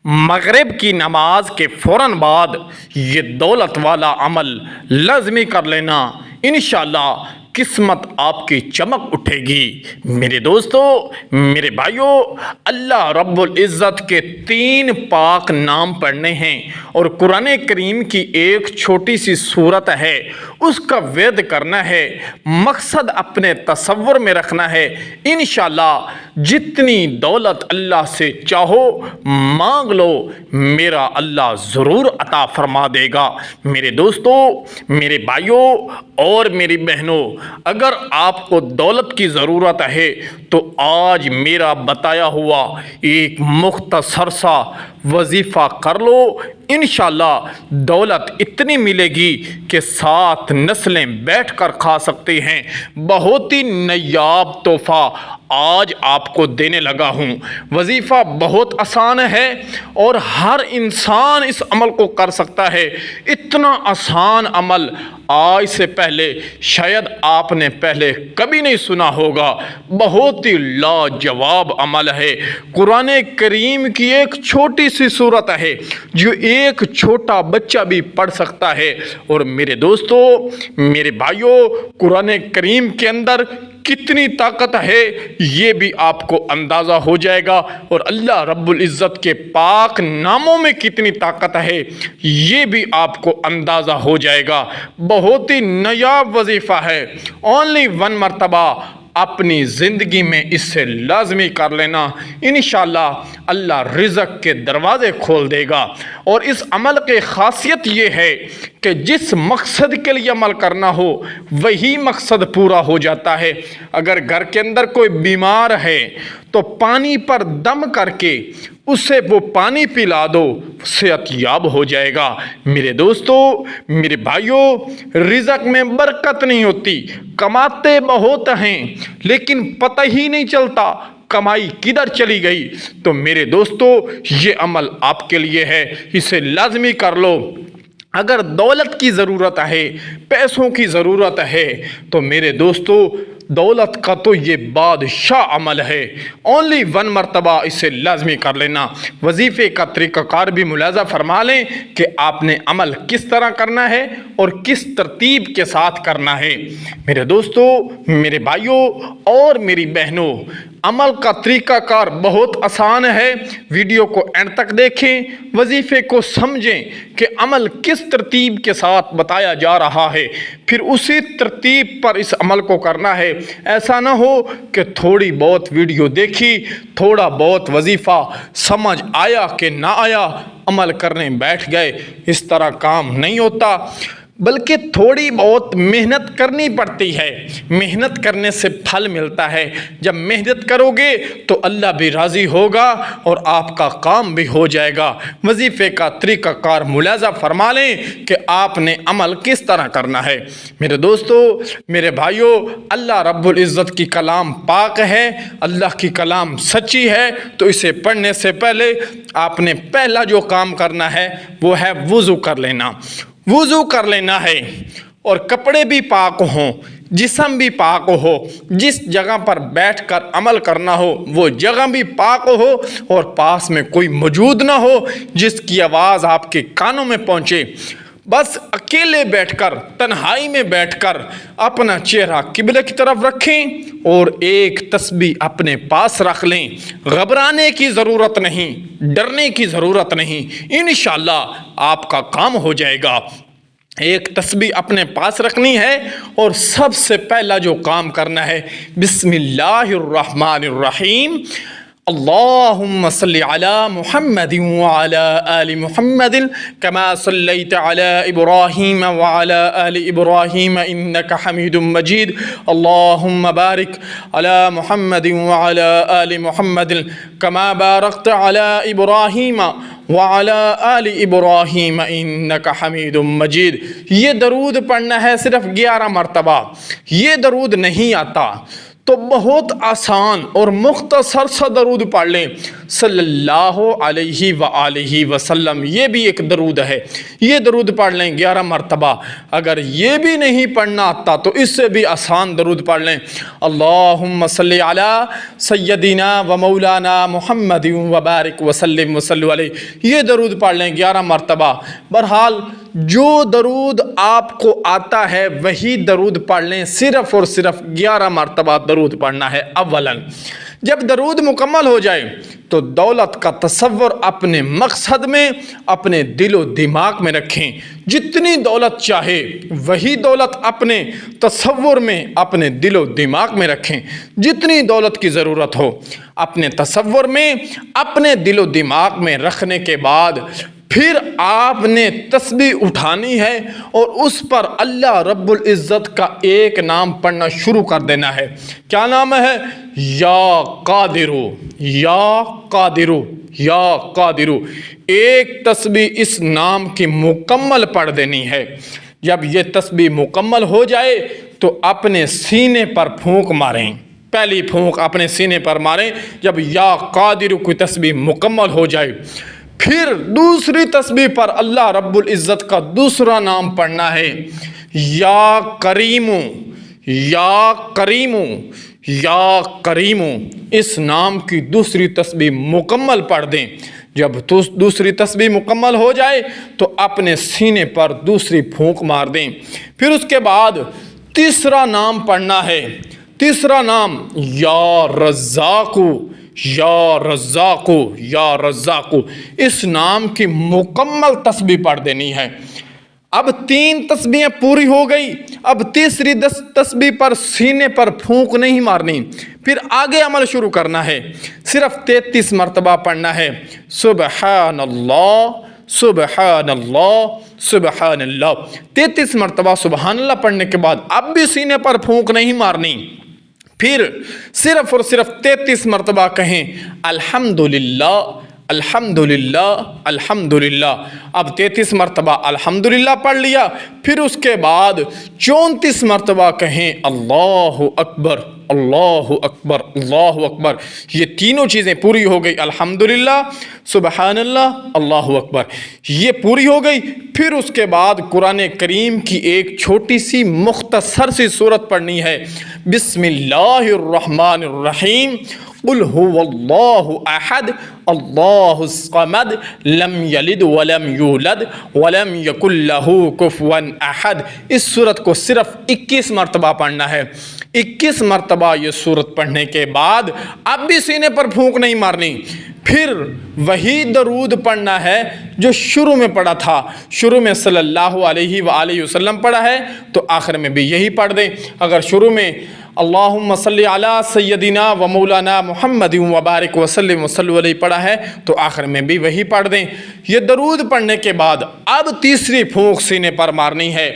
مغرب کی نماز کے فوراً بعد یہ دولت والا عمل لازمی کر لینا، انشاءاللہ قسمت آپ کی چمک اٹھے گی۔ میرے دوستو، میرے بھائیو، اللہ رب العزت کے 3 پاک نام پڑھنے ہیں اور قرآن کریم کی ایک چھوٹی سی صورت ہے، اس کا ورد کرنا ہے، مقصد اپنے تصور میں رکھنا ہے۔ انشاءاللہ جتنی دولت اللہ سے چاہو مانگ لو، میرا اللہ ضرور عطا فرما دے گا۔ میرے دوستو، میرے بھائیو اور میری بہنوں، اگر آپ کو دولت کی ضرورت ہے تو آج میرا بتایا ہوا ایک مختصر سا وظیفہ کر لو، انشاءاللہ دولت اتنی ملے گی کہ 7 نسلیں بیٹھ کر کھا سکتے ہیں۔ بہت ہی نایاب تحفہ آج آپ کو دینے لگا ہوں۔ وظیفہ بہت آسان ہے اور ہر انسان اس عمل کو کر سکتا ہے۔ اتنا آسان عمل آج سے پہلے شاید آپ نے پہلے کبھی نہیں سنا ہوگا۔ بہت ہی لاجواب عمل ہے۔ قرآن کریم کی ایک چھوٹی سی صورت ہے جو ایک چھوٹا بچہ بھی پڑھ سکتا ہے۔ اور میرے دوستو، میرے بھائیوں، قرآن کریم کے اندر کتنی طاقت ہے یہ بھی آپ کو اندازہ ہو جائے گا، اور اللہ رب العزت کے پاک ناموں میں کتنی طاقت ہے یہ بھی آپ کو اندازہ ہو جائے گا۔ بہت ہی نایاب وظیفہ ہے۔ اونلی 1 مرتبہ اپنی زندگی میں اس سے لازمی کر لینا، انشاءاللہ اللہ رزق کے دروازے کھول دے گا۔ اور اس عمل کی خاصیت یہ ہے کہ جس مقصد کے لیے عمل کرنا ہو وہی مقصد پورا ہو جاتا ہے۔ اگر گھر کے اندر کوئی بیمار ہے تو پانی پر دم کر کے اسے وہ پانی پلا دو، صحت یاب ہو جائے گا۔ میرے دوستو، میرے بھائیوں، رزق میں برکت نہیں ہوتی، کماتے بہت ہیں لیکن پتہ ہی نہیں چلتا کمائی کدھر چلی گئی۔ تو میرے دوستو، یہ عمل آپ کے لیے ہے، اسے لازمی کر لو۔ اگر دولت کی ضرورت ہے، پیسوں کی ضرورت ہے تو میرے دوستو، دولت کا تو یہ بادشاہ عمل ہے۔ اونلی 1 مرتبہ اسے لازمی کر لینا۔ وظیفے کا طریقہ کار بھی ملاحظہ فرما لیں کہ آپ نے عمل کس طرح کرنا ہے اور کس ترتیب کے ساتھ کرنا ہے۔ میرے دوستو، میرے بھائیوں اور میری بہنوں، عمل کا طریقہ کار بہت آسان ہے۔ ویڈیو کو اینڈ تک دیکھیں، وظیفے کو سمجھیں کہ عمل کس ترتیب کے ساتھ بتایا جا رہا ہے، پھر اسی ترتیب پر اس عمل کو کرنا ہے۔ ایسا نہ ہو کہ تھوڑی بہت ویڈیو دیکھی، تھوڑا بہت وظیفہ سمجھ آیا کہ نہ آیا، عمل کرنے بیٹھ گئے۔ اس طرح کام نہیں ہوتا، بلکہ تھوڑی بہت محنت کرنی پڑتی ہے۔ محنت کرنے سے پھل ملتا ہے۔ جب محنت کرو گے تو اللہ بھی راضی ہوگا اور آپ کا کام بھی ہو جائے گا۔ وظیفے کا طریقہ کار ملاحظہ فرما لیں کہ آپ نے عمل کس طرح کرنا ہے۔ میرے دوستو، میرے بھائیوں، اللہ رب العزت کی کلام پاک ہے، اللہ کی کلام سچی ہے، تو اسے پڑھنے سے پہلے آپ نے پہلا جو کام کرنا ہے وہ ہے وضو کر لینا۔ وضو کر لینا ہے اور کپڑے بھی پاک ہوں، جسم بھی پاک ہو، جس جگہ پر بیٹھ کر عمل کرنا ہو وہ جگہ بھی پاک ہو، اور پاس میں کوئی موجود نہ ہو جس کی آواز آپ کے کانوں میں پہنچے۔ بس اکیلے بیٹھ کر، تنہائی میں بیٹھ کر اپنا چہرہ قبلے کی طرف رکھیں اور ایک تسبیح اپنے پاس رکھ لیں۔ گھبرانے کی ضرورت نہیں، ڈرنے کی ضرورت نہیں، انشاءاللہ آپ کا کام ہو جائے گا۔ ایک تسبیح اپنے پاس رکھنی ہے اور سب سے پہلا جو کام کرنا ہے، بسم اللہ الرحمن الرحیم، اللہم صلی علی محمد وعلی آل محمد کما صلیت علی ابراہیم وعلی آل ابراہیم انکا حمید مجید، اللہم بارک علی محمد وعلی آل محمد کما بارکت علی ابراہیم وعلی آل ابراہیم انکا حمید مجید۔ یہ درود پڑھنا ہے صرف 11 مرتبہ۔ یہ درود نہیں آتا تو بہت آسان اور مختصر سا درود پڑھ لیں صلی اللہ علیہ وآلہ وسلم. یہ بھی ایک درود ہے، یہ درود پڑھ لیں 11 مرتبہ. اگر یہ بھی نہیں پڑھنا آتا تو اس سے بھی آسان درود پڑھ لیں اللہم صلی علی سیدنا و مولانا محمد وبارک وسلم وصلی علیہ. یہ درود پڑھ لیں 11 مرتبہ. بہرحال جو درود آپ کو آتا ہے وہی درود پڑھ لیں، صرف اور صرف 11 مرتبہ درود پڑھنا ہے. اولاً جب درود مکمل ہو جائے تو دولت کا تصور اپنے مقصد میں، اپنے دل و دماغ میں رکھیں. جتنی دولت چاہے وہی دولت اپنے تصور میں، اپنے دل و دماغ میں رکھیں. جتنی دولت کی ضرورت ہو اپنے تصور میں، اپنے دل و دماغ میں رکھنے کے بعد پھر آپ نے تسبیح اٹھانی ہے اور اس پر اللہ رب العزت کا ایک نام پڑھنا شروع کر دینا ہے. کیا نام ہے؟ یا قادرو، یا قادرو، یا قادرو. ایک تسبیح اس نام کی مکمل پڑھ دینی ہے. جب یہ تسبیح مکمل ہو جائے تو اپنے سینے پر پھونک ماریں. پہلی پھونک اپنے سینے پر ماریں جب یا قادرو کی تسبیح مکمل ہو جائے. پھر دوسری تسبیح پر اللہ رب العزت کا دوسرا نام پڑھنا ہے یا کریمو، یا کریمو، یا کریمو. اس نام کی دوسری تسبیح مکمل پڑھ دیں. جب دوسری تسبیح مکمل ہو جائے تو اپنے سینے پر دوسری پھونک مار دیں. پھر اس کے بعد تیسرا نام پڑھنا ہے. تیسرا نام یا رزاقو، یا رزاقو، یا رزاقو. اس نام کی مکمل تسبیح پڑھ دینی ہے. اب 3 تسبیحیں پوری ہو گئی. اب تیسری تسبیح پر سینے پر پھونک نہیں مارنی. پھر آگے عمل شروع کرنا ہے. صرف 33 مرتبہ پڑھنا ہے سبحان اللہ، سبحان اللہ، سبحان اللہ. 33 مرتبہ سبحان اللہ پڑھنے کے بعد اب بھی سینے پر پھونک نہیں مارنی. پھر صرف اور صرف 33 مرتبہ کہیں الحمدللہ، الحمدللہ، الحمدللہ. اب 33 مرتبہ الحمدللہ پڑھ لیا. پھر اس کے بعد 34 مرتبہ کہیں اللہ اکبر، اللہ اکبر، اللہ اکبر. یہ تینوں چیزیں پوری ہو گئی. الحمدللہ، سبحان اللہ، اللہ اکبر، یہ پوری ہو گئی. پھر اس کے بعد قرآن کریم کی ایک چھوٹی سی مختصر سی سورت پڑھنی ہے. بسم اللہ الرحمن الرحیم. قل هو اللہ احد اللہ الصمد لم یلد ولم یولد ولم یکن لہ کفوا احد. اس سورت کو صرف 21 مرتبہ پڑھنا ہے. 21 مرتبہ یہ سورت پڑھنے کے بعد اب بھی سینے پر پھونک نہیں مارنی. پھر وہی درود پڑھنا ہے جو شروع میں پڑھا تھا. شروع میں صلی اللہ علیہ وآلہ وسلم پڑھا ہے تو آخر میں بھی یہی پڑھ دیں. اگر شروع میں اللہم صلی علی سیدنا و مولانا محمد وبارک وسلم وصلی علیہ پڑھا ہے تو آخر میں بھی وہی پڑھ دیں. یہ درود پڑھنے کے بعد اب تیسری پھونک سینے پر مارنی ہے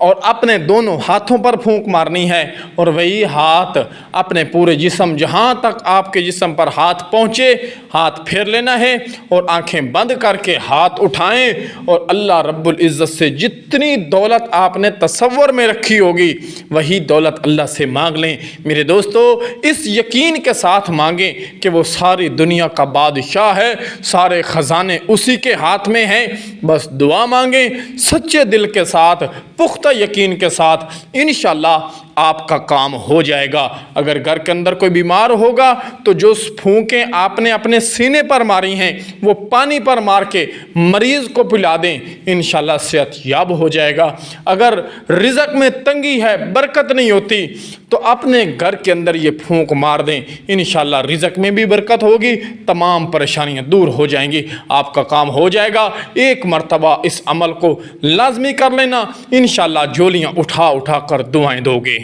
اور اپنے دونوں ہاتھوں پر پھونک مارنی ہے. اور وہی ہاتھ اپنے پورے جسم، جہاں تک آپ کے جسم پر ہاتھ پہنچے ہاتھ پھیر لینا ہے اور آنکھیں بند کر کے ہاتھ اٹھائیں اور اللہ رب العزت سے جتنی دولت آپ نے تصور میں رکھی ہوگی وہی دولت اللہ سے مانگ لیں. میرے دوستو، اس یقین کے ساتھ مانگیں کہ وہ ساری دنیا کا بادشاہ ہے، سارے خزانے اسی کے ہاتھ میں ہیں. بس دعا مانگیں سچے دل کے ساتھ، پختہ یقین کے ساتھ. انشاءاللہ آپ کا کام ہو جائے گا. اگر گھر کے اندر کوئی بیمار ہوگا تو جو پھونکیں آپ نے اپنے سینے پر ماری ہیں وہ پانی پر مار کے مریض کو پلا دیں، انشاءاللہ صحت یاب ہو جائے گا. اگر رزق میں تنگی ہے، برکت نہیں ہوتی تو اپنے گھر کے اندر یہ پھونک مار دیں، انشاءاللہ رزق میں بھی برکت ہوگی، تمام پریشانیاں دور ہو جائیں گی، آپ کا کام ہو جائے گا. ایک مرتبہ اس عمل کو لازمی کر لینا، انشاءاللہ جھولیاں اٹھا اٹھا کر دعائیں دو گے.